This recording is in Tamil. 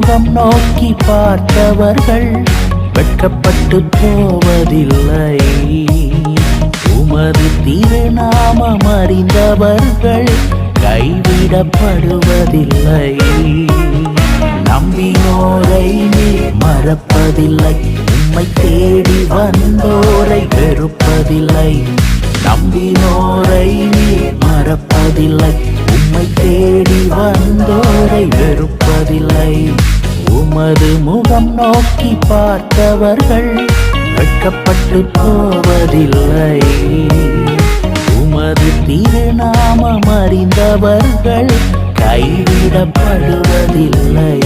முகம் நோக்கி பார்த்தவர்கள் வெட்கப்பட்டு போவதில்லை. உமது திருநாமம் அறிந்தவர்கள் கைவிடப்படுவதில்லை. நம்பினோரை நீர் மறப்பதில்லை. உம்மை தேடி வந்தோரை வெறுப்பதில்லை. நம்பினோரை நீர் மறப்பதில்லை. உம்மை தேடி வந்தோரை வெறுப்பதில்லை. உமது முகம் நோக்கி பார்த்தவர்கள் வெட்கப்பட்டு போவதில்லை. உமது திருநாமம் அறிந்தவர்கள் கைவிடப்படுவதில்லை.